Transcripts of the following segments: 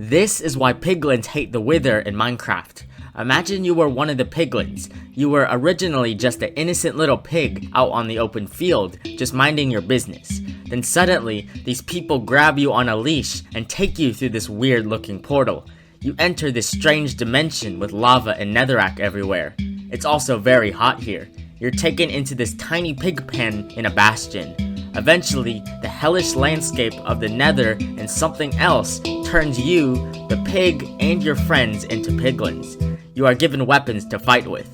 This is why piglins hate the wither in Minecraft. Imagine you were one of the piglins. You were originally just an innocent little pig out on the open field, just minding your business. Then suddenly, these people grab you on a leash and take you through this weird looking portal. You enter this strange dimension with lava and netherrack everywhere. It's also very hot here. You're taken into this tiny pig pen in a bastion. Eventually, the hellish landscape of the nether and something else turns you, the pig, and your friends into piglins. You are given weapons to fight with.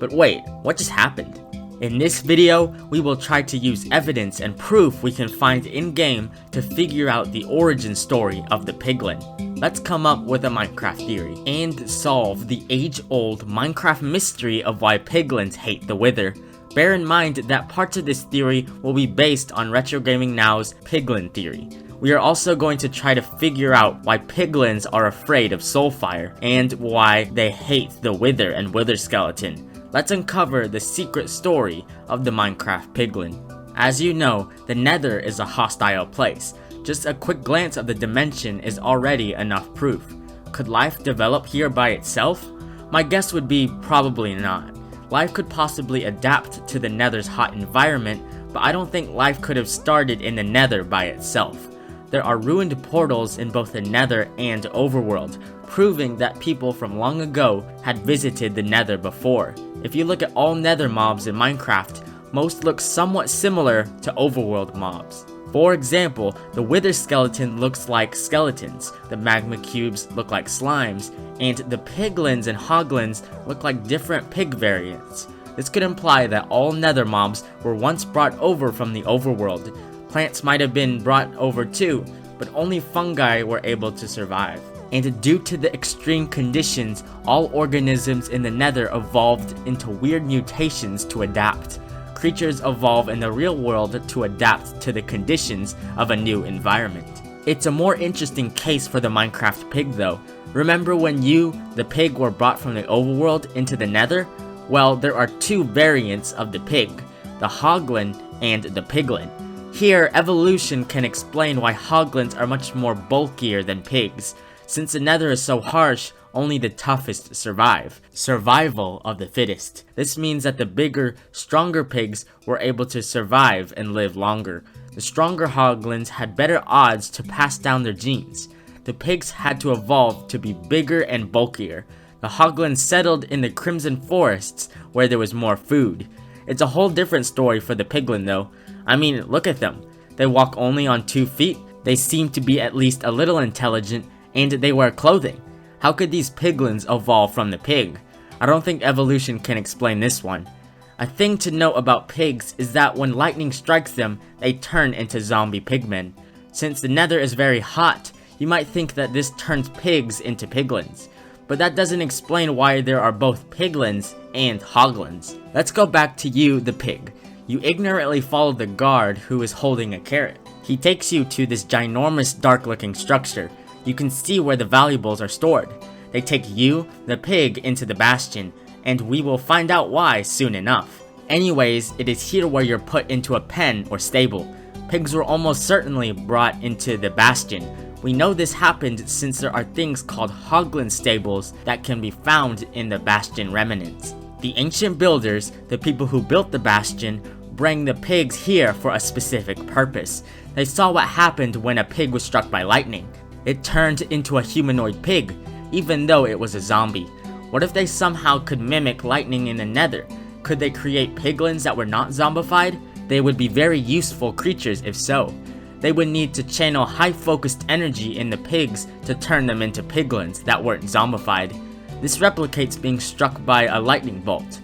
But wait, what just happened? In this video, we will try to use evidence and proof we can find in-game to figure out the origin story of the piglin. Let's come up with a Minecraft theory and solve the age-old Minecraft mystery of why piglins hate the wither. Bear in mind that parts of this theory will be based on Retro Gaming Now's piglin theory. We are also going to try to figure out why piglins are afraid of soulfire and why they hate the wither and wither skeleton. Let's uncover the secret story of the Minecraft piglin. As you know, the nether is a hostile place. Just a quick glance of the dimension is already enough proof. Could life develop here by itself? My guess would be probably not. Life could possibly adapt to the nether's hot environment, but I don't think life could have started in the nether by itself. There are ruined portals in both the nether and overworld, proving that people from long ago had visited the nether before. If you look at all nether mobs in Minecraft, most look somewhat similar to overworld mobs. For example, the wither skeleton looks like skeletons, the magma cubes look like slimes, and the piglins and hoglins look like different pig variants. This could imply that all nether mobs were once brought over from the overworld. Plants might have been brought over too, but only fungi were able to survive. And due to the extreme conditions, all organisms in the nether evolved into weird mutations to adapt. Creatures evolve in the real world to adapt to the conditions of a new environment. It's a more interesting case for the Minecraft pig though. Remember when you, the pig, were brought from the overworld into the nether? Well, there are two variants of the pig, the hoglin and the piglin. Here, evolution can explain why hoglins are much more bulkier than pigs. Since the nether is so harsh, only the toughest survive. Survival of the fittest. This means that the bigger, stronger pigs were able to survive and live longer. The stronger hoglins had better odds to pass down their genes. The pigs had to evolve to be bigger and bulkier. The hoglins settled in the crimson forests where there was more food. It's a whole different story for the piglin though. I mean, look at them. They walk only on 2 feet. They seem to be at least a little intelligent, and they wear clothing. How could these piglins evolve from the pig? I don't think evolution can explain this one. A thing to note about pigs is that when lightning strikes them, they turn into zombie pigmen. Since the nether is very hot, you might think that this turns pigs into piglins. But that doesn't explain why there are both piglins and hoglins. Let's go back to you, the pig. You ignorantly follow the guard who is holding a carrot. He takes you to this ginormous dark-looking structure. You can see where the valuables are stored. They take you, the pig, into the bastion, and we will find out why soon enough. Anyways, it is here where you're put into a pen or stable. Pigs were almost certainly brought into the bastion. We know this happened since there are things called hoglin stables that can be found in the bastion remnants. The ancient builders, the people who built the bastion, bring the pigs here for a specific purpose. They saw what happened when a pig was struck by lightning. It turned into a humanoid pig, even though it was a zombie. What if they somehow could mimic lightning in the nether? Could they create piglins that were not zombified? They would be very useful creatures if so. They would need to channel high focused energy in the pigs to turn them into piglins that weren't zombified. This replicates being struck by a lightning bolt.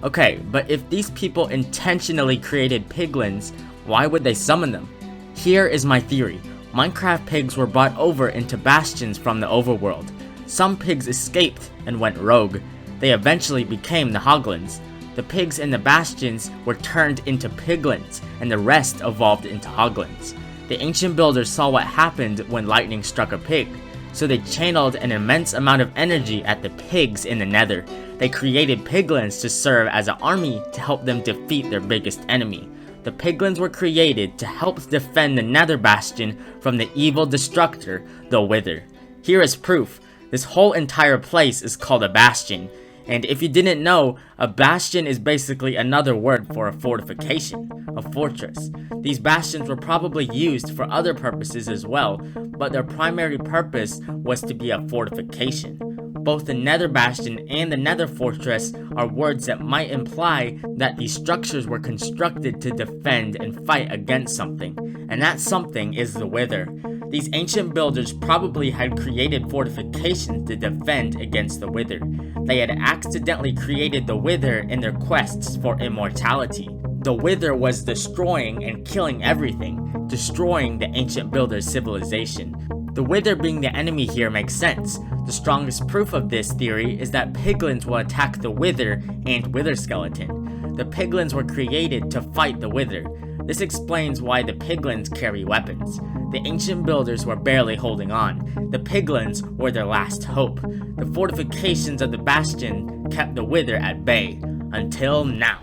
Okay, but if these people intentionally created piglins, why would they summon them? Here is my theory. Minecraft pigs were brought over into bastions from the overworld. Some pigs escaped and went rogue. They eventually became the hoglins. The pigs in the bastions were turned into piglins, and the rest evolved into hoglins. The ancient builders saw what happened when lightning struck a pig, so they channeled an immense amount of energy at the pigs in the nether. They created piglins to serve as an army to help them defeat their biggest enemy. The piglins were created to help defend the nether bastion from the evil destructor, the wither. Here is proof. This whole entire place is called a bastion. And if you didn't know, a bastion is basically another word for a fortification, a fortress. These bastions were probably used for other purposes as well, but their primary purpose was to be a fortification. Both the Nether Bastion and the Nether Fortress are words that might imply that these structures were constructed to defend and fight against something, and that something is the Wither. These ancient builders probably had created fortifications to defend against the Wither. They had accidentally created the Wither in their quests for immortality. The Wither was destroying and killing everything, destroying the ancient builders' civilization. The Wither being the enemy here makes sense. The strongest proof of this theory is that Piglins will attack the Wither and Wither skeleton. The Piglins were created to fight the Wither. This explains why the Piglins carry weapons. The ancient builders were barely holding on. The Piglins were their last hope. The fortifications of the bastion kept the Wither at bay, until now.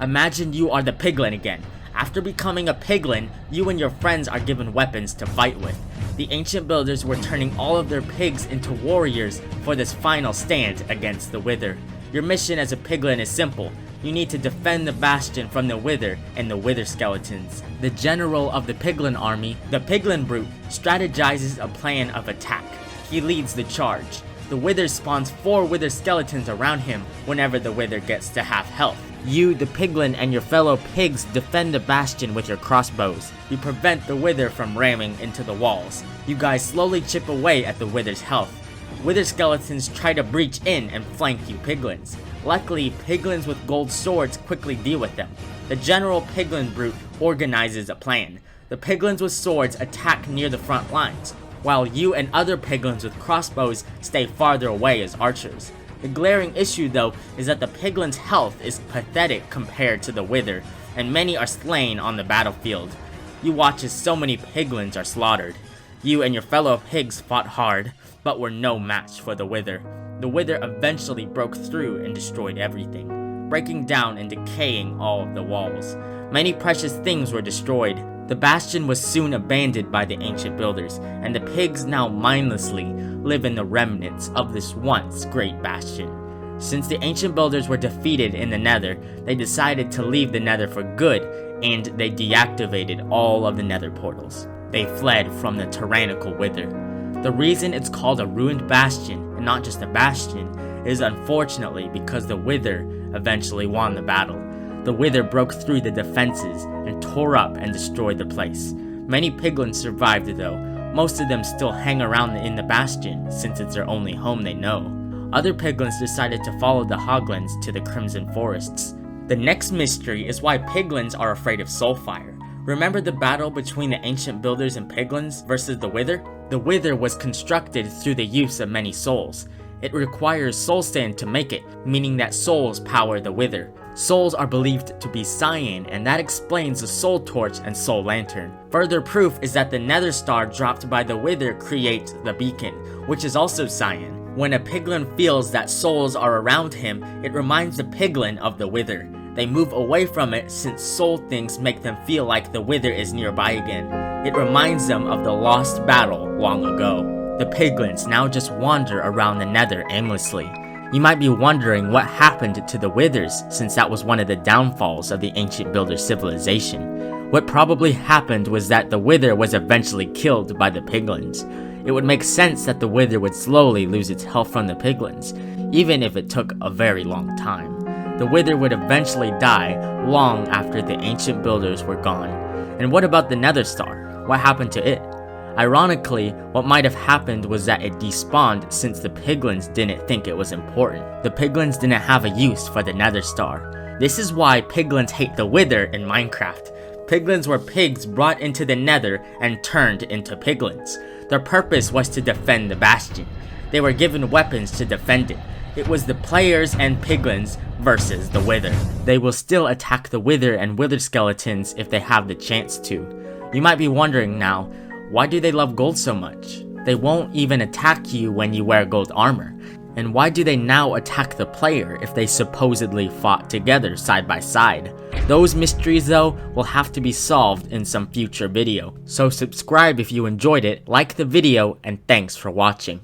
Imagine you are the Piglin again. After becoming a Piglin, you and your friends are given weapons to fight with. The ancient builders were turning all of their pigs into warriors for this final stand against the Wither. Your mission as a Piglin is simple. You need to defend the bastion from the Wither and the Wither skeletons. The general of the Piglin army, the Piglin Brute, strategizes a plan of attack. He leads the charge. The Wither spawns 4 Wither skeletons around him whenever the Wither gets to half health. You, the Piglin, and your fellow pigs defend the bastion with your crossbows. You prevent the Wither from ramming into the walls. You guys slowly chip away at the Wither's health. Wither skeletons try to breach in and flank you Piglins. Luckily, Piglins with gold swords quickly deal with them. The general Piglin Brute organizes a plan. The Piglins with swords attack near the front lines, while you and other Piglins with crossbows stay farther away as archers. The glaring issue though is that the Piglins' health is pathetic compared to the Wither, and many are slain on the battlefield. You watch as so many Piglins are slaughtered. You and your fellow pigs fought hard, but were no match for the Wither. The Wither eventually broke through and destroyed everything, breaking down and decaying all of the walls. Many precious things were destroyed. The bastion was soon abandoned by the ancient builders, and the pigs now mindlessly live in the remnants of this once great bastion. Since the ancient builders were defeated in the Nether, they decided to leave the Nether for good, and they deactivated all of the Nether portals. They fled from the tyrannical Wither. The reason it's called a ruined bastion, and not just a bastion, is unfortunately because the Wither eventually won the battle. The Wither broke through the defenses and tore up and destroyed the place. Many Piglins survived though. Most of them still hang around in the bastion since it's their only home they know. Other Piglins decided to follow the Hoglins to the Crimson Forests. The next mystery is why Piglins are afraid of Soulfire. Remember the battle between the ancient builders and Piglins versus the Wither? The Wither was constructed through the use of many souls. It requires soul sand to make it, meaning that souls power the Wither. Souls are believed to be cyan, and that explains the soul torch and soul lantern. Further proof is that the nether star dropped by the Wither creates the beacon, which is also cyan. When a Piglin feels that souls are around him, it reminds the Piglin of the Wither. They move away from it since soul things make them feel like the Wither is nearby again. It reminds them of the lost battle long ago. The Piglins now just wander around the Nether aimlessly. You might be wondering what happened to the Withers, since that was one of the downfalls of the ancient builder civilization. What probably happened was that the Wither was eventually killed by the Piglins. It would make sense that the Wither would slowly lose its health from the Piglins, even if it took a very long time. The Wither would eventually die long after the ancient builders were gone. And what about the Nether Star? What happened to it? Ironically, what might have happened was that it despawned since the Piglins didn't think it was important. The Piglins didn't have a use for the Nether Star. This is why Piglins hate the Wither in Minecraft. Piglins were pigs brought into the Nether and turned into Piglins. Their purpose was to defend the bastion. They were given weapons to defend it. It was the players and Piglins versus the Wither. They will still attack the Wither and Wither skeletons if they have the chance to. You might be wondering now, why do they love gold so much? They won't even attack you when you wear gold armor. And why do they now attack the player if they supposedly fought together side by side? Those mysteries though will have to be solved in some future video. So subscribe if you enjoyed it, like the video, and thanks for watching.